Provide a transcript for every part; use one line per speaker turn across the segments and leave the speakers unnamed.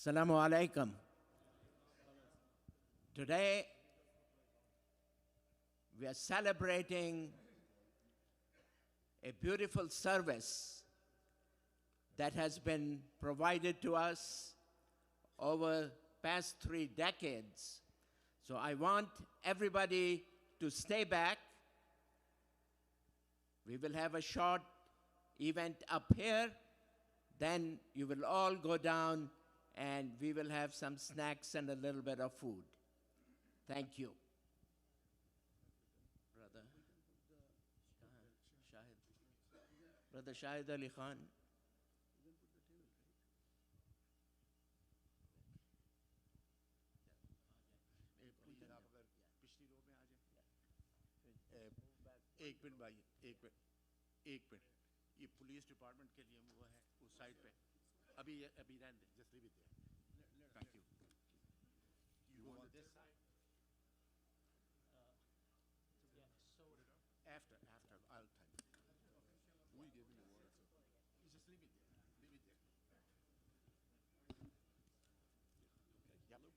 Assalamu alaikum. Today, we are celebrating a beautiful service that has been provided to us over past 3 decades. So I want everybody to stay back. We will have a short event up here. Then you will all go down and we will have some snacks and a little bit of food. Thank you. Brother Shahid Ali Khan.
एक minute भाई एक minute ये police department के लिए वो है उस side पे अभी रहने दे just leave it there thank you you want this side after I'll tell you we give you water sir you just leave it there yellow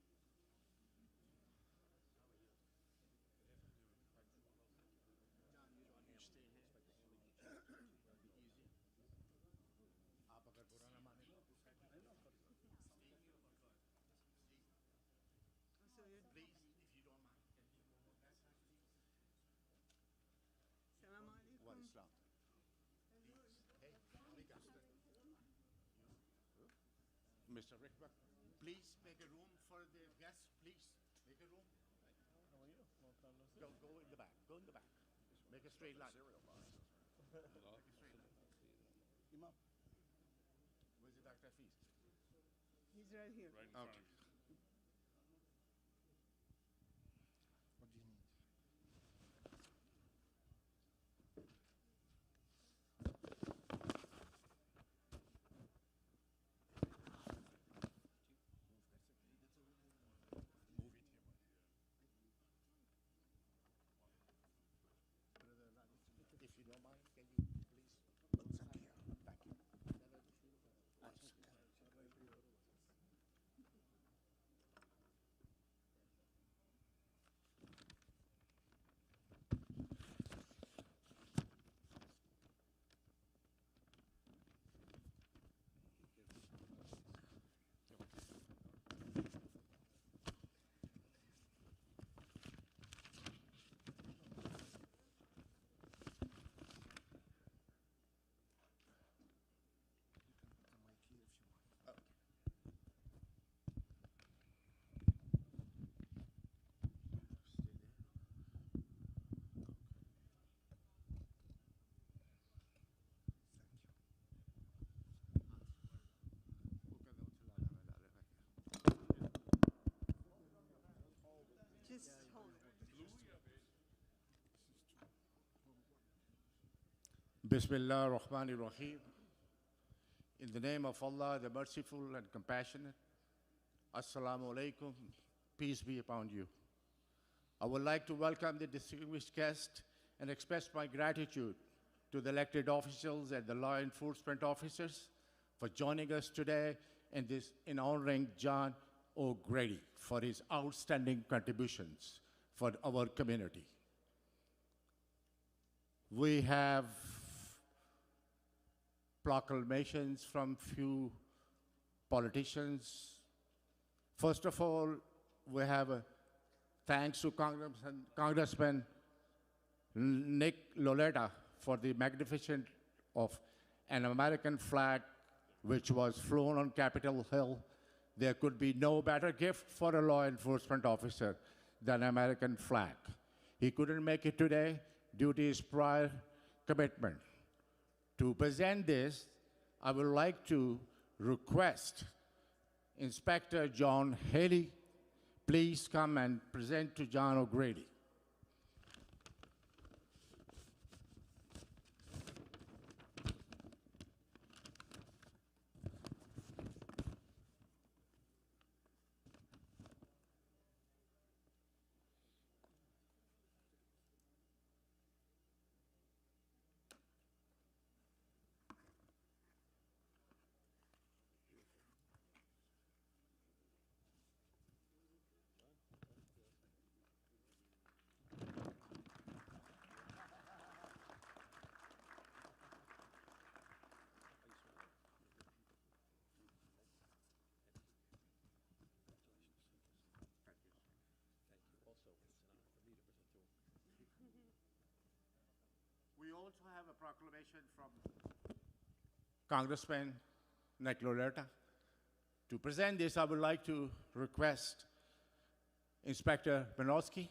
Mr. Rickberg, please make a room for the guests. Please make a room. How are you? Go in the back. Go in the back. Make a straight line. Make a straight line. Imam, where's the Dr. Hafiz?
He's right here.
Right in front.
What do you need?
If you don't mind, can you please? Thank you.
Just hold.
Bismillah ar-Rahman ar-Rahim. In the name of Allah, the Merciful and Compassionate. Assalamu alaikum. Peace be upon you. I would like to welcome the distinguished guest and express my gratitude to the elected officials and the law enforcement officers for joining us today in honoring John O Grady for his outstanding contributions for our community. We have proclamations from few politicians. First of all, we have a thanks to Congressman Nick Loletta for the magnificence of an American flag which was flown on Capitol Hill. There could be no better gift for a law enforcement officer than an American flag. He couldn't make it today due to his prior commitment. To present this, I would like to request Inspector John Haley, please come and present to John O Grady. proclamation from Congressman Nick Loletta. To present this, I would like to request Inspector Banowski.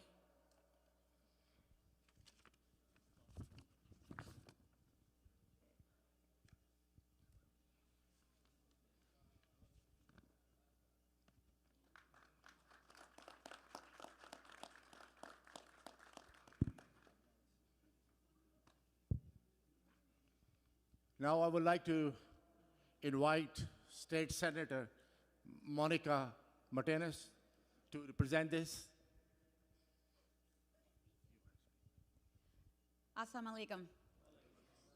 Now I would like to invite State Senator Monica Martinez to present this.
Assalamu alaikum.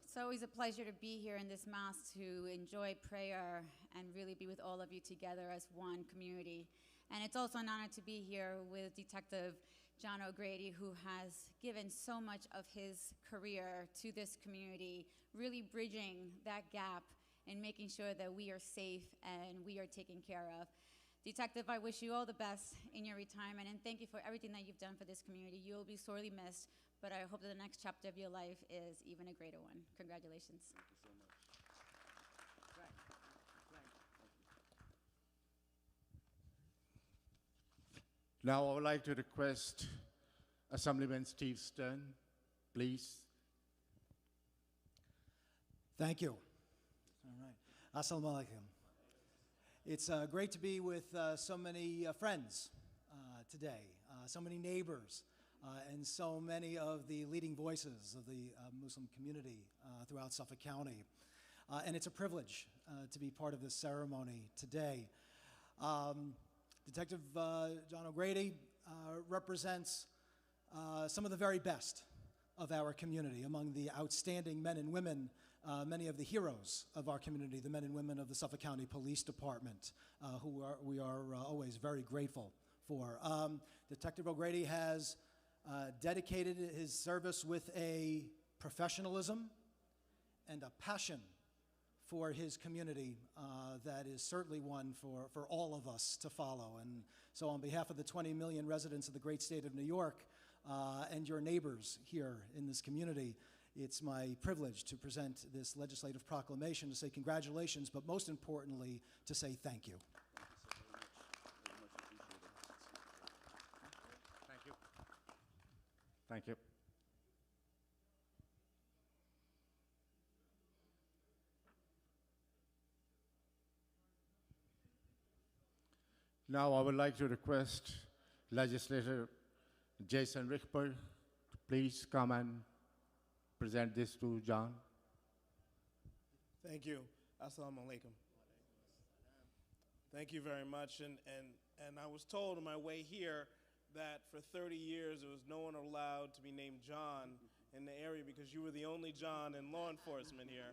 It's always a pleasure to be here in this mosque to enjoy prayer and really be with all of you together as one community. And it's also an honor to be here with Detective John O Grady, who has given so much of his career to this community, really bridging that gap and making sure that we are safe and we are taken care of. Detective, I wish you all the best in your retirement, and thank you for everything that you've done for this community. You will be sorely missed, but I hope that the next chapter of your life is even a greater one. Congratulations.
Thank you so much. Now I would like to request Assemblyman Steve Stern, please.
Thank you. All right. Assalamu alaikum. It's great to be with so many friends today, so many neighbors, and so many of the leading voices of the Muslim community throughout Suffolk County. And it's a privilege to be part of this ceremony today. Detective John O Grady represents some of the very best of our community, among the outstanding men and women, many of the heroes of our community, the men and women of the Suffolk County Police Department, who we are always very grateful for. Detective O'Grady has dedicated his service with a professionalism and a passion for his community that is certainly one for all of us to follow. And so on behalf of the 20 million residents of the great state of New York and your neighbors here in this community, it's my privilege to present this legislative proclamation to say congratulations, but most importantly, to say thank you.
Thank you. Thank you. Now I would like to request Legislator Jason Rickberg to please come and present this to John.
Thank you. Assalamu alaikum. Thank you very much. And I was told on my way here that for 30 years there was no one allowed to be named John in the area because you were the only John in law enforcement here.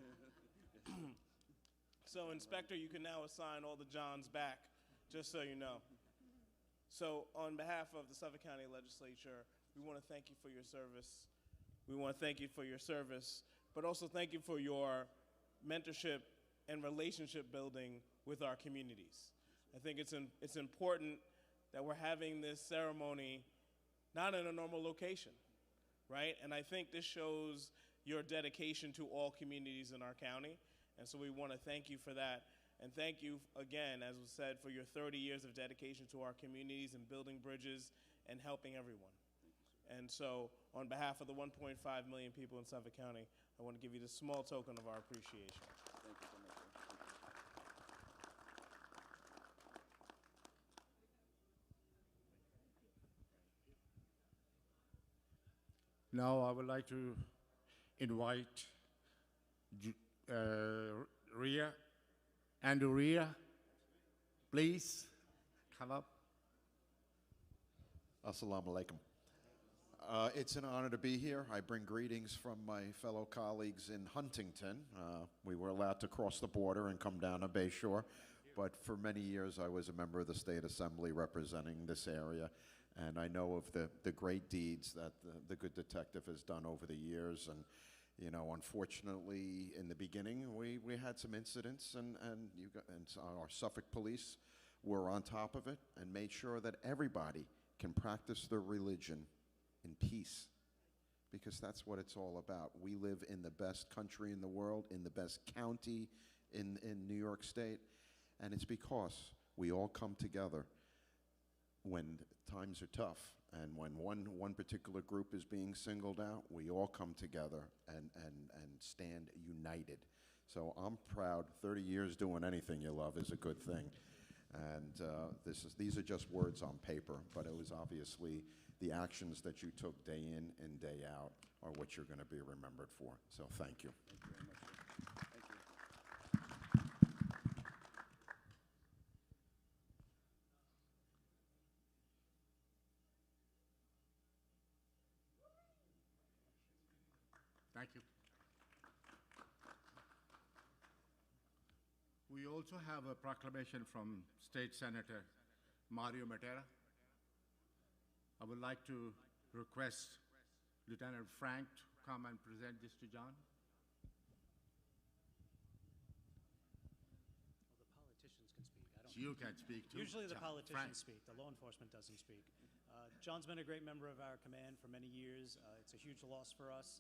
So, Inspector, you can now assign all the Johns back, just so you know. So, on behalf of the Suffolk County Legislature, we want to thank you for your service. We want to thank you for your service, but also thank you for your mentorship and relationship building with our communities. I think it's important that we're having this ceremony not in a normal location, right? And I think this shows your dedication to all communities in our county, and so we want to thank you for that. And thank you again, as was said, for your 30 years of dedication to our communities and building bridges and helping everyone. And so, on behalf of the 1.5 million people in Suffolk County, I want to give you this small token of our appreciation.
Thank you so much, sir.
Now I would like to invite Andrew Ria, please come up.
Assalamu alaikum. It's an honor to be here. I bring greetings from my fellow colleagues in Huntington. We were allowed to cross the border and come down to Bayshore, but for many years I was a member of the State Assembly representing this area, and I know of the great deeds that the good detective has done over the years. And you know, unfortunately, in the beginning, we had some incidents, and our Suffolk police were on top of it and made sure that everybody can practice their religion in peace. because that's what it's all about. We live in the best country in the world, in the best county in New York State, and it's because we all come together when times are tough, and when one particular group is being singled out, we all come together and stand united. So I'm proud. 30 years doing anything you love is a good thing. And these are just words on paper, but it was obviously the actions that you took day in and day out are what you're going to be remembered for. So thank you.
Thank you very much. Thank you. We also have a proclamation from State Senator Mario Matera. I would like to request Lieutenant Frank to come and present this to John.
Well, the politicians can speak. I don't.
You can speak too.
Usually the
John.
politicians
Frank.
speak. The law enforcement doesn't speak. John's been a great member of our command for many years. It's a huge loss for us,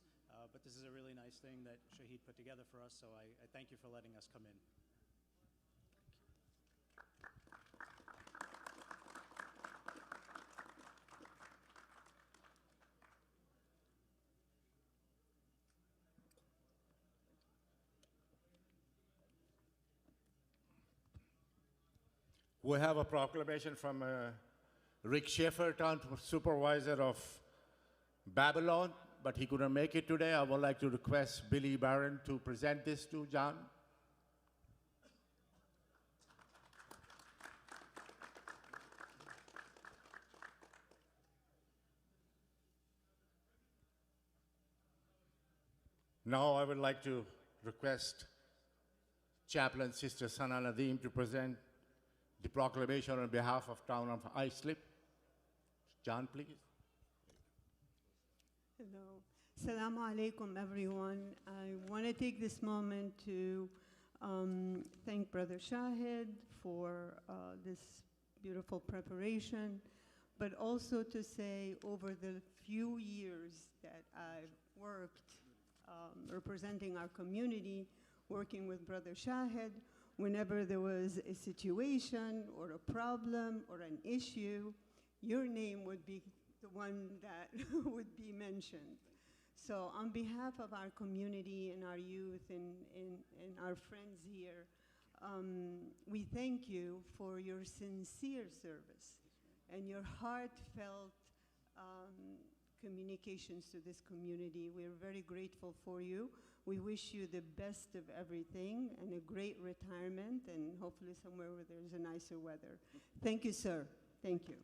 but this is a really nice thing that Shahid put together for us, so I thank you for letting us come in.
We have a proclamation from Rick Schaefer, Town Supervisor of Babylon, but he couldn't make it today. I would like to request Billy Barron to present this to John. Now I would like to request Chaplain Sister Sana Nadeem to present the proclamation on behalf of Town of Islip. John, please.
Hello. Assalamu alaikum, everyone. I want to take this moment to thank Brother Shahid for this beautiful preparation, but also to say over the few years that I've worked representing our community, working with Brother Shahid, whenever there was a situation or a problem or an issue, your name would be the one that would be mentioned. So on behalf of our community and our youth and our friends here, we thank you for your sincere service and your heartfelt communications to this community. We're very grateful for you. We wish you the best of everything and a great retirement, and hopefully somewhere where there's a nicer weather. Thank you, sir. Thank you.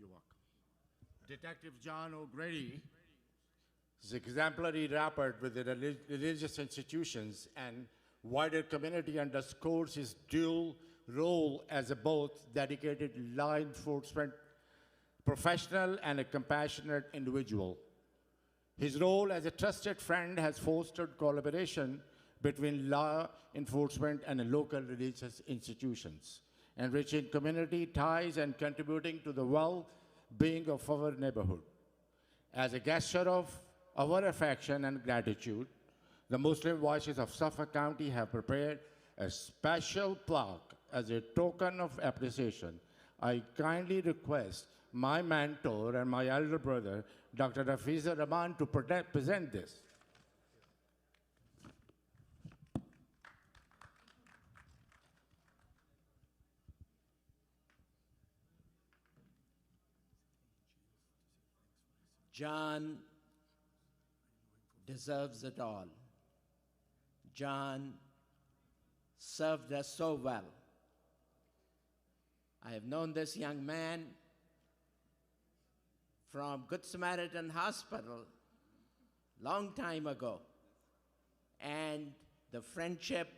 You're welcome. Detective John O Grady is exemplary rapport with the religious institutions and wider community underscores his dual role as a both dedicated law enforcement professional and a compassionate individual. His role as a trusted friend has fostered collaboration between law enforcement and local religious institutions, enriching community ties and contributing to the well-being of our neighborhood. As a gesture of our affection and gratitude, the Muslim Voices of Suffolk County have prepared a special plaque as a token of appreciation. I kindly request my mentor and my elder brother, Dr. Rafiza Rahman, to present this.
John deserves it all. John served us so well. I have known this young man from Good Samaritan Hospital long time ago, and the friendship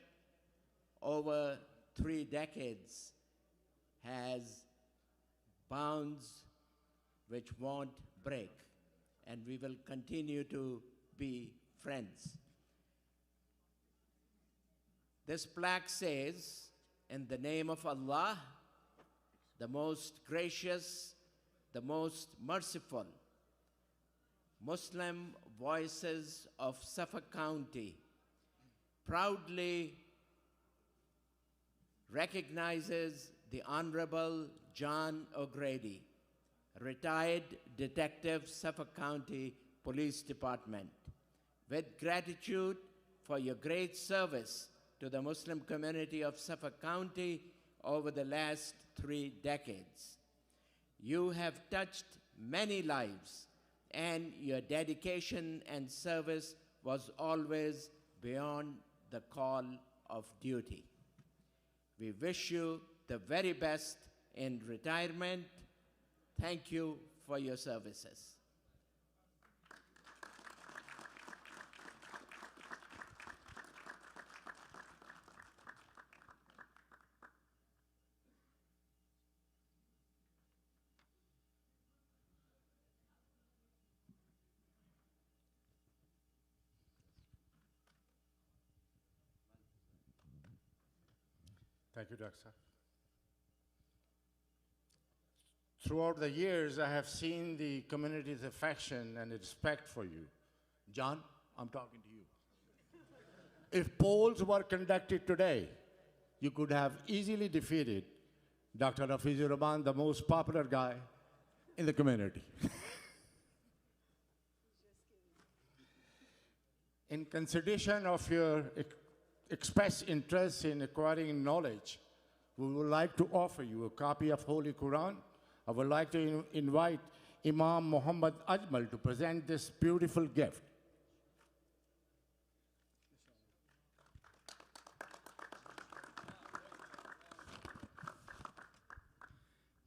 over 3 decades has bounds which won't break, and we will continue to be friends. This plaque says, in the name of Allah, the most gracious, the most merciful, Muslim Voices of Suffolk County proudly recognizes the Honorable John O Grady, retired detective, Suffolk County Police Department, with gratitude for your great service to the Muslim community of Suffolk County over the last 3 decades. You have touched many lives, and your dedication and service was always beyond the call of duty. We wish you the very best in retirement. Thank you for your services.
Thank you, Dr. Throughout the years, I have seen the community's affection and respect for you. John, I'm talking to you. If polls were conducted today, you could have easily defeated Dr. Rafizur Rahman, the most popular guy in the community. In consideration of your expressed interest in acquiring knowledge, we would like to offer you a copy of Holy Quran. I would like to invite Imam Muhammad Ajmal to present this beautiful gift.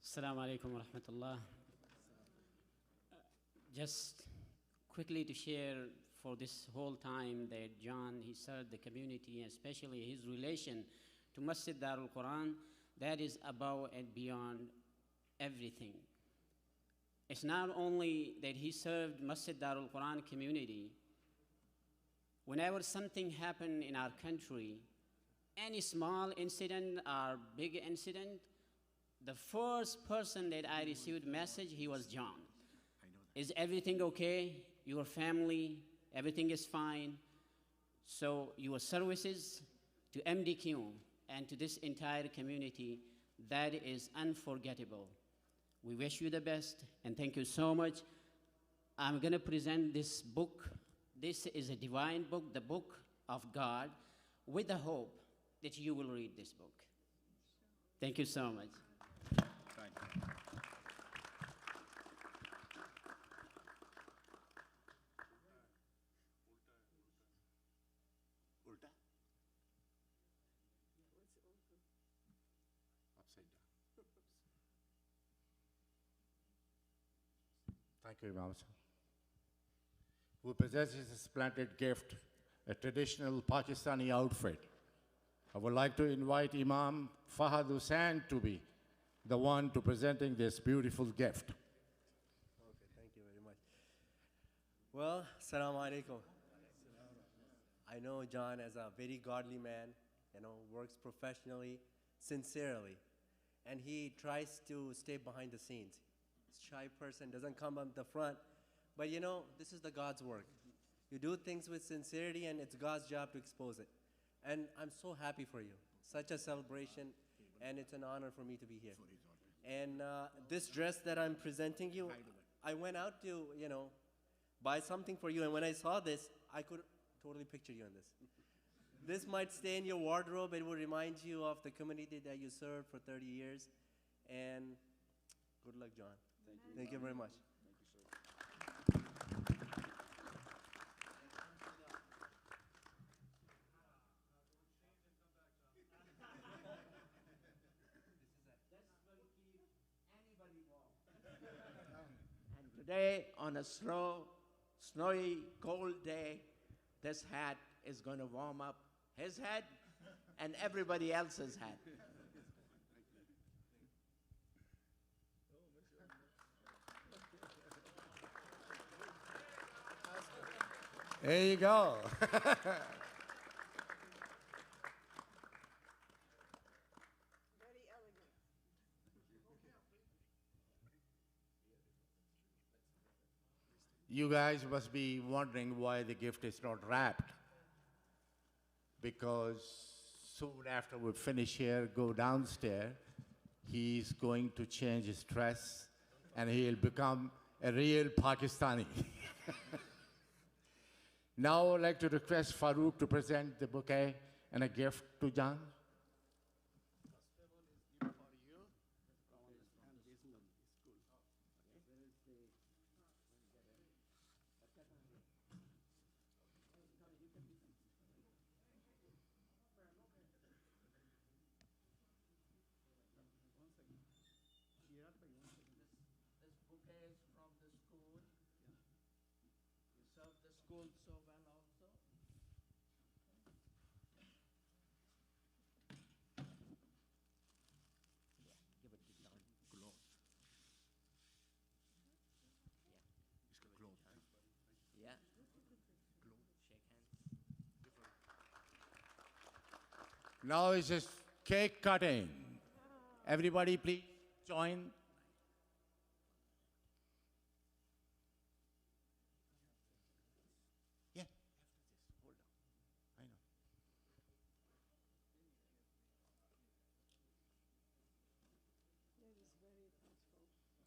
Assalamu alaikum wa rahmatullah. Just quickly to share for this whole time that John, he served the community, especially his relation to Masjid Darul Quran, that is above and beyond everything. It's not only that he served Masjid Darul Quran community. Whenever something happened in our country, any small incident or big incident, the first person that I received message, he was John. Is everything okay? Your family, everything is fine? So your services to MDQ and to this entire community, that is unforgettable. We wish you the best, and thank you so much. I'm gonna present this book. This is a divine book, the book of God, with the hope that you will read this book. Thank you so much.
Thank you. Thank you, Imam. Who possesses a splendid gift, a traditional Pakistani outfit. I would like to invite Imam Fahad Hussain to be the one to presenting this beautiful gift.
Okay, thank you very much. Well, Assalamu alaikum. I know John as a very godly man, works professionally, sincerely, and he tries to stay behind the scenes. Shy person, doesn't come up the front, but this is the God's work. You do things with sincerity, and it's God's job to expose it. And I'm so happy for you. Such a celebration, and it's an honor for me to be here. And this dress that I'm presenting you, I went out to, buy something for you, and when I saw this, I could totally picture you in this. This might stay in your wardrobe. It will remind you of the community that you served for 30 years. And good luck, John. Thank you very much.
And today, on a snowy, cold day, this hat is going to warm up his head and everybody else's head.
There you go. You guys must be wondering why the gift is not wrapped. Because soon after we finish here, go downstairs, he's going to change his dress and he'll become a real Pakistani. Now I'd like to request Farooq to present the bouquet and a gift to John.
This bouquet is from the school. You served the school so well also. Give it to John. Close. Yeah. Close. Yeah. Shake hands.
Now it's just cake cutting. Everybody please join. Yeah, hold on. I know.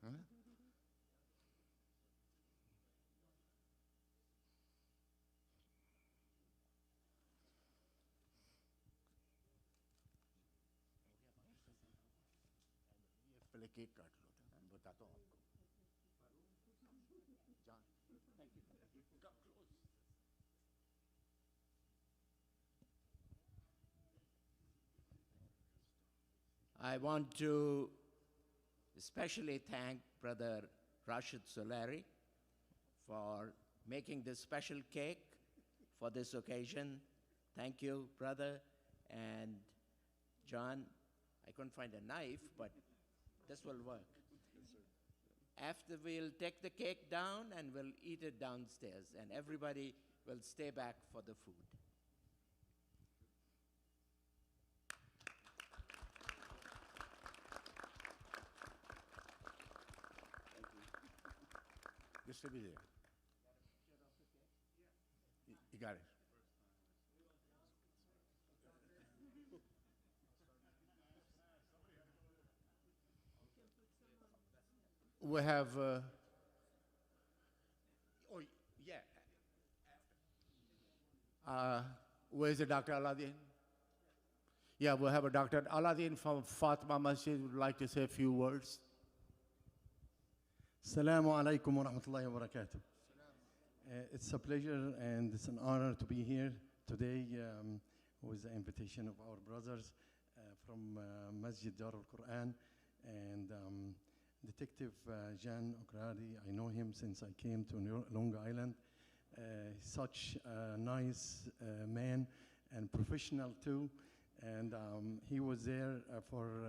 Huh? ये पहले cake काट लो था बताता हूँ आपको John, thank you. Come close.
I want to especially thank Brother Rashid Solari for making this special cake for this occasion. Thank you, brother. And John, I couldn't find a knife, but this will work. After we'll take the cake down and we'll eat it downstairs, and everybody will stay back for the food.
This will be there. You got it. We have, oh, yeah. Where's the Dr. Aladdin? Yeah, we have a Dr. Aladdin from Fatima Masjid would like to say a few words.
Assalamu alaikum wa rahmatullahi wa barakatuh. It's a pleasure and it's an honor to be here today with the invitation of our brothers from Masjid Darul Quran and Detective John O Grady. I know him since I came to Long Island. Such a nice man and professional too. And he was there for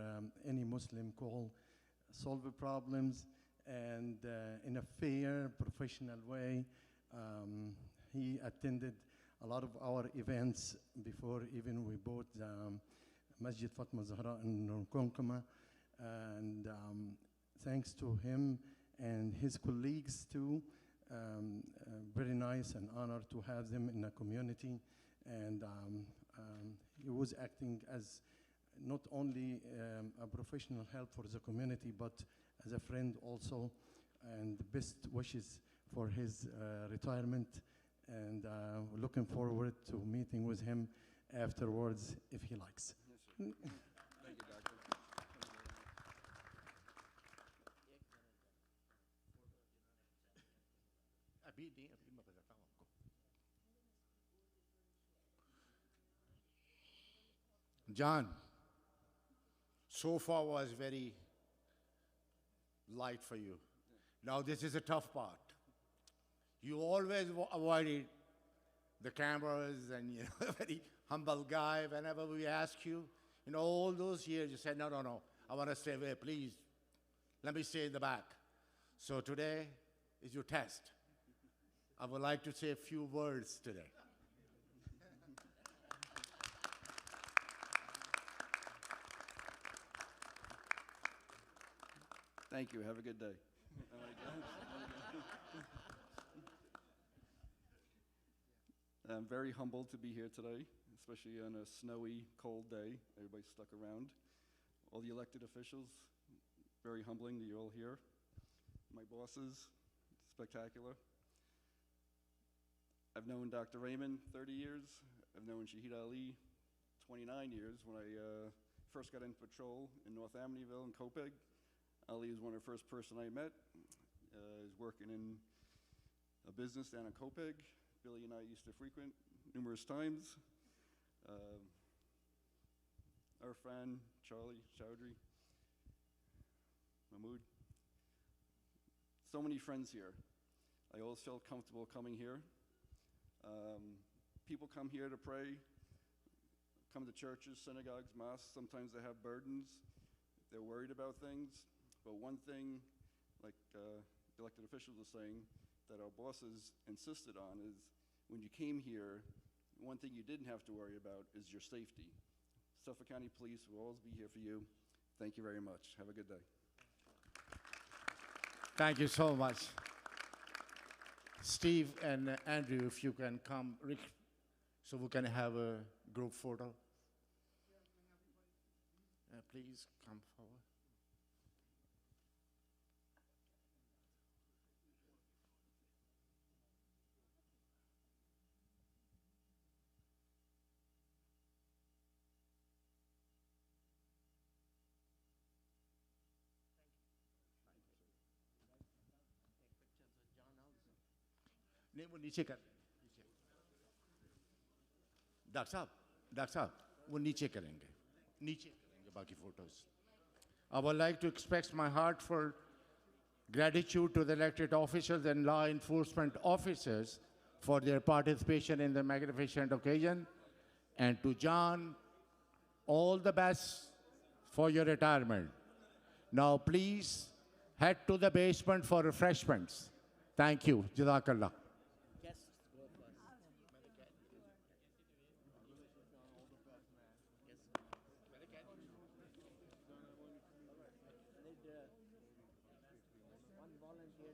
any Muslim call, solve the problems, and in a fair, professional way. He attended a lot of our events before even we bought Masjid Fatma Zahra in Ronkonkoma. And thanks to him and his colleagues too, very nice and honored to have them in the community. And he was acting as not only a professional help for the community, but as a friend also, and the best wishes for his retirement. And looking forward to meeting with him afterwards if he likes.
Thank you, Doctor.
John, so far was very light for you. Now this is a tough part. You always avoided the cameras and, you know, a very humble guy. Whenever we ask you, you know, all those years, you said, no, no, no, I want to stay away, please. Let me stay in the back. So today is your test. I would like to say a few words today.
Thank you. Have a good day. I'm very humbled to be here today, especially on a snowy, cold day. Everybody's stuck around. All the elected officials, very humbling that you're all here. My bosses, spectacular. I've known Dr. Raymond 30 years. I've known Shahid Ali 29 years when I first got into patrol in North Amityville in Copeg. Ali was one of the first person I met. He was working in a business down in Copeg. Billy and I used to frequent numerous times. Irfan, Charlie, Chowdhury, Mahmood. So many friends here. I always felt comfortable coming here. People come here to pray, come to churches, synagogues, mosques. Sometimes they have burdens. They're worried about things. But one thing, like the elected officials are saying, that our bosses insisted on is when you came here, one thing you didn't have to worry about is your safety. Suffolk County Police will always be here for you. Thank you very much. Have a good day.
Thank you so much. Steve and Andrew, if you can come, Rick, so we can have a group photo. Please come forward. नहीं वो नीचे कर doctor साहब वो नीचे करेंगे बाकी photos. I would like to express my heartfelt gratitude to the elected officials and law enforcement officers for their participation in the magnificent occasion, and to John, all the best for your retirement. Now please head to the basement for refreshments. Thank you. Jazakallah.
One volunteer